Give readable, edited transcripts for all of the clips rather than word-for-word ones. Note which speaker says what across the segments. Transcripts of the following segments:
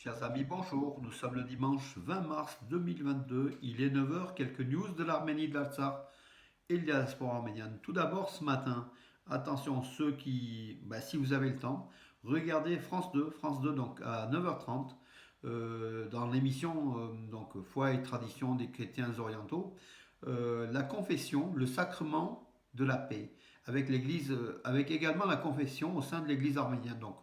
Speaker 1: Chers amis, bonjour. Nous sommes le dimanche 20 mars 2022. Il est 9 heures. Quelques news de l'Arménie, de l'Artsakh et de la diaspora arménienne. Tout d'abord, ce matin, attention, ceux qui, si vous avez le temps, regardez France 2 donc à 9h30, dans l'émission Foi et tradition des chrétiens orientaux, la confession, le sacrement de la paix, avec l'église, avec également la confession au sein de l'église arménienne. Donc,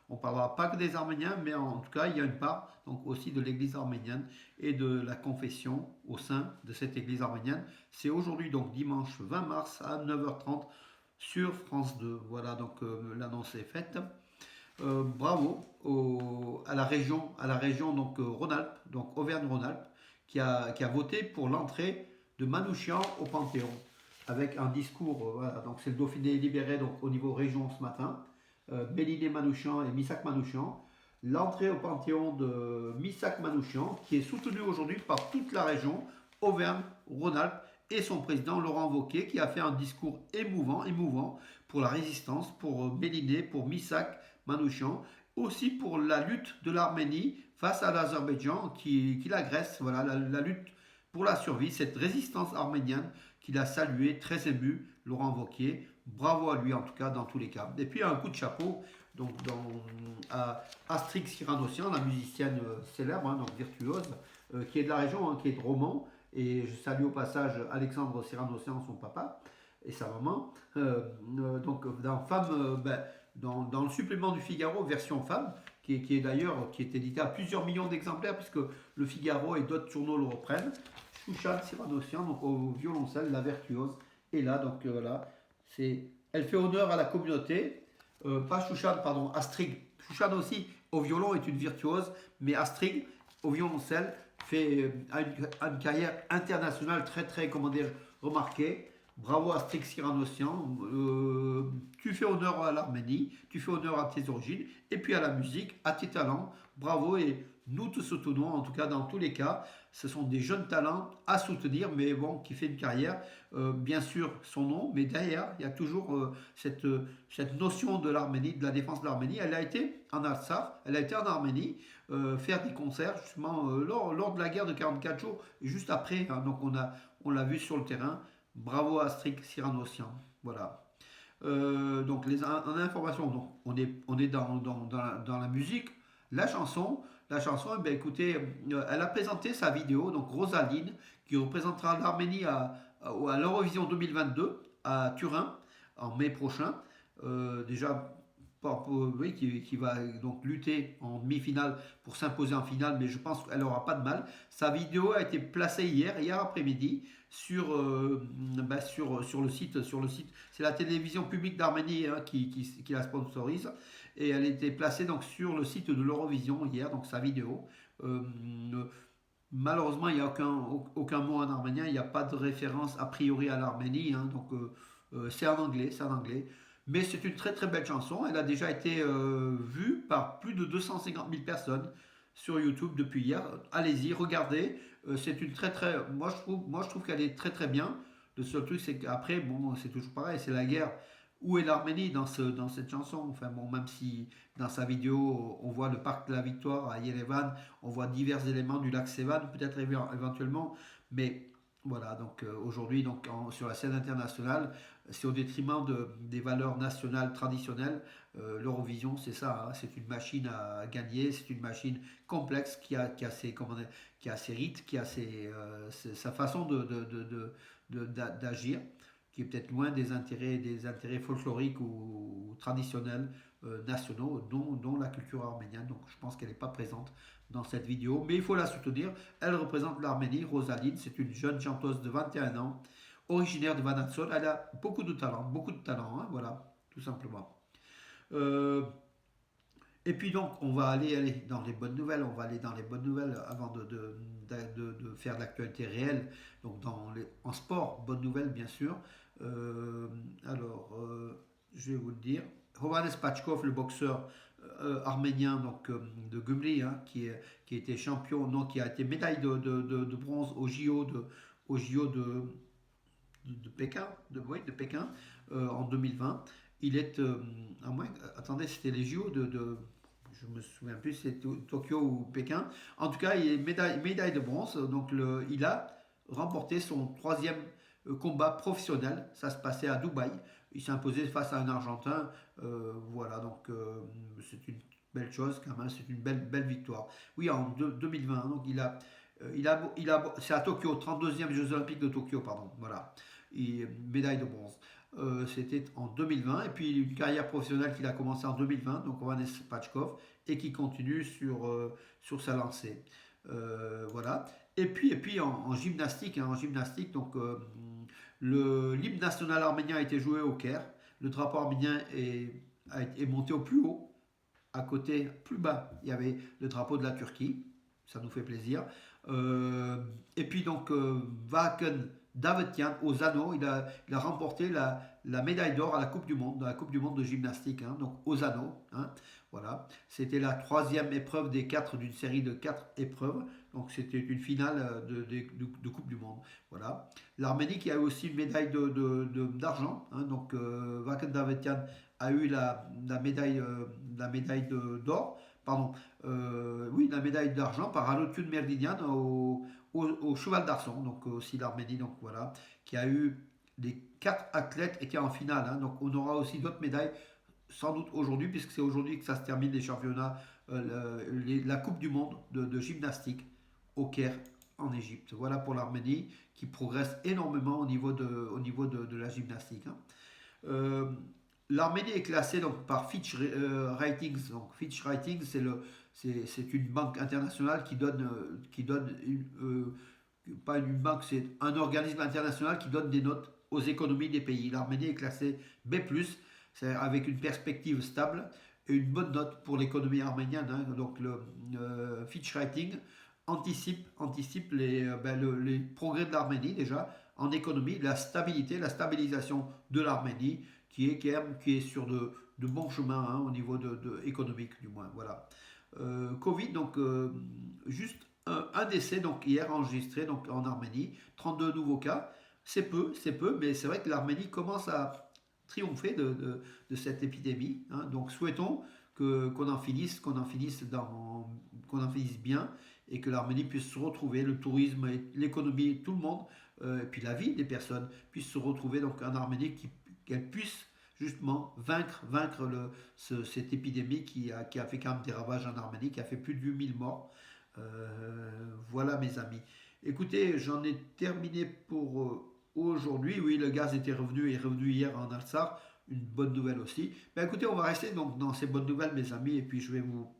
Speaker 1: on ne parlera pas que des Arméniens, mais en tout cas, il y a une part donc aussi de l'église arménienne et de la confession au sein de cette église arménienne. C'est aujourd'hui, donc dimanche 20 mars à 9h30 sur France 2. Voilà, donc l'annonce est faite. Bravo à la région donc Rhône-Alpes, donc Auvergne-Rhône-Alpes, qui a voté pour l'entrée de Manouchian au Panthéon avec un discours. Voilà, donc c'est le Dauphiné libéré donc au niveau région ce matin. Béliné Manouchian et Missak Manouchian. L'entrée au Panthéon de Missak Manouchian, qui est soutenu aujourd'hui par toute la région Auvergne-Rhône-Alpes et son président Laurent Wauquiez, qui a fait un discours émouvant pour la résistance, pour Béliné, pour Missak Manouchian, aussi pour la lutte de l'Arménie face à l'Azerbaïdjan qui l'agresse. Voilà, la lutte pour la survie, cette résistance arménienne qu'il a saluée, très ému, Laurent Wauquiez. Bravo à lui en tout cas dans tous les cas. Et puis un coup de chapeau donc à Astrid Siranossian, la musicienne célèbre, donc virtuose, qui est de la région, qui est de Romans. Et je salue au passage Alexandre Siranossian, son papa, et sa maman. Donc dans le supplément du Figaro, version femme, qui est d'ailleurs qui est édité à plusieurs millions d'exemplaires, puisque le Figaro et d'autres journaux le reprennent. Chouchan Siranossian, donc au violoncelle, la virtuose, est là, donc voilà. Elle fait honneur à la communauté. Pas Chouchan, pardon, Astrid. Chouchan aussi, au violon, est une virtuose, mais Astrid, au violoncelle, a une carrière internationale très, comment dire, remarquée. Bravo Astrid Siranossian. Tu fais honneur à l'Arménie, tu fais honneur à tes origines, et puis à la musique, à tes talents. Bravo, et nous te soutenons, en tout cas dans tous les cas. Ce sont des jeunes talents à soutenir, mais bon, qui fait une carrière. Bien sûr, son nom, mais derrière, il y a toujours cette notion de l'Arménie, de la défense de l'Arménie. Elle a été en Artsakh, elle a été en Arménie, faire des concerts, justement, lors de la guerre de 44 jours, et juste après. Hein, donc, on l'a vu sur le terrain. Bravo à Astrid Siranossian. Voilà. Donc, en information, donc, on est dans la musique. La chanson, eh bien, écoutez, elle a présenté sa vidéo, donc Rosaline, qui représentera l'Arménie à l'Eurovision 2022 à Turin en mai prochain. Déjà, oui, qui va donc lutter en demi-finale pour s'imposer en finale, mais je pense qu'elle n'aura pas de mal. Sa vidéo a été placée hier après-midi, sur le site. C'est la télévision publique d'Arménie, hein, qui la sponsorise. Et elle a été placée donc sur le site de l'Eurovision hier, donc sa vidéo. Euh, Malheureusement, il n'y a aucun mot en arménien, il n'y a pas de référence a priori à l'Arménie, hein, donc c'est en anglais. Mais c'est une très belle chanson. Elle a déjà été vue par plus de 250 000 personnes sur YouTube depuis hier. Allez-y, regardez. C'est une moi je trouve qu'elle est très bien. Le seul truc, c'est qu'après, bon, c'est toujours pareil, c'est la guerre. Où est l'Arménie dans cette chanson? Enfin bon, même si dans sa vidéo, on voit le parc de la Victoire à Yerevan, on voit divers éléments du lac Sevan, peut-être éventuellement, mais voilà, donc aujourd'hui, sur la scène internationale, c'est au détriment des valeurs nationales traditionnelles. L'Eurovision, c'est ça, hein, c'est une machine à gagner, c'est une machine complexe qui a ses rites, qui a sa façon d'agir, qui est peut-être loin des intérêts folkloriques ou traditionnels nationaux, dont la culture arménienne. Donc je pense qu'elle n'est pas présente dans cette vidéo, mais il faut la soutenir. Elle représente l'Arménie. Rosaline, c'est une jeune chanteuse de 21 ans, originaire de Vanatsol. Elle a beaucoup de talent, hein, voilà, tout simplement. Euh, et puis donc, on va aller dans les bonnes nouvelles. On va aller dans les bonnes nouvelles avant de faire de l'actualité réelle. Donc, en sport, bonnes nouvelles, bien sûr. Euh, je vais vous le dire. Hovannes Pachkov, le boxeur arménien de Gumri, hein, qui a été champion, non, qui a été médaille de bronze au JO de Pékin, oui, de Pékin en 2020. Il est, attendez, c'était les JO je me souviens plus si c'est Tokyo ou Pékin. En tout cas, il est médaille de bronze. Donc il a remporté son troisième combat professionnel. Ça se passait à Dubaï. Il s'est imposé face à un Argentin. Voilà, donc c'est une belle chose quand même. C'est une belle victoire. Oui, en 2020. Donc c'est à Tokyo, 32e Jeux Olympiques de Tokyo, pardon. Voilà, médaille de bronze. C'était en 2020 et puis une carrière professionnelle qu'il a commencé en 2020, donc Ovanes Pachkov, et qui continue sur sa lancée. Voilà. Et puis en gymnastique, hein, donc l'hymne national arménien a été joué au Caire. Le drapeau arménien est monté au plus haut. À côté, plus bas, il y avait le drapeau de la Turquie. Ça nous fait plaisir. Et puis donc Vaken Davetian aux anneaux, il a remporté la médaille d'or à la Coupe du Monde, dans la Coupe du Monde de gymnastique, hein, donc aux anneaux. Hein, voilà. C'était la troisième épreuve des quatre d'une série de quatre épreuves. Donc c'était une finale de Coupe du Monde. Voilà. L'Arménie qui a eu aussi une médaille d'argent. Hein, donc Vaken Davetian a eu la médaille d'or. Pardon, oui, la médaille d'argent par Alotun Merdinian au cheval d'arçon, donc aussi l'Arménie, donc voilà, qui a eu les quatre athlètes étaient en finale, hein, donc on aura aussi d'autres médailles sans doute aujourd'hui, puisque c'est aujourd'hui que ça se termine les championnats, la Coupe du Monde de gymnastique au Caire en Égypte. Voilà pour l'Arménie qui progresse énormément au niveau de la gymnastique. Hein. Euh, L'Arménie est classée donc par Fitch Ratings. Donc Fitch Ratings, c'est une banque internationale qui donne pas une banque, c'est un organisme international qui donne des notes aux économies des pays. L'Arménie est classée B+, c'est avec une perspective stable et une bonne note pour l'économie arménienne. Hein. Donc le Fitch Rating anticipe les progrès de l'Arménie déjà en économie, la stabilisation de l'Arménie qui est sur de bons chemins, hein, au niveau économique du moins. Voilà. Covid, donc juste un décès donc hier enregistré donc en Arménie, 32 nouveaux cas. C'est peu, mais c'est vrai que l'Arménie commence à triompher de cette épidémie. Hein. Donc souhaitons qu'on en finisse, qu'on en finisse bien et que l'Arménie puisse se retrouver, le tourisme, l'économie, tout le monde, et puis la vie des personnes puissent se retrouver donc en Arménie, qu'elle puisse justement vaincre cette épidémie qui a fait quand même des ravages en Arménie, qui a fait plus de 8000 morts. Voilà mes amis. Écoutez, j'en ai terminé pour aujourd'hui. Oui, le gaz est revenu hier en Alsar. Une bonne nouvelle aussi. Mais écoutez, on va rester donc dans ces bonnes nouvelles, mes amis, et puis je vais vous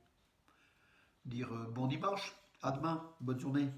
Speaker 1: dire bon dimanche. À demain. Bonne journée.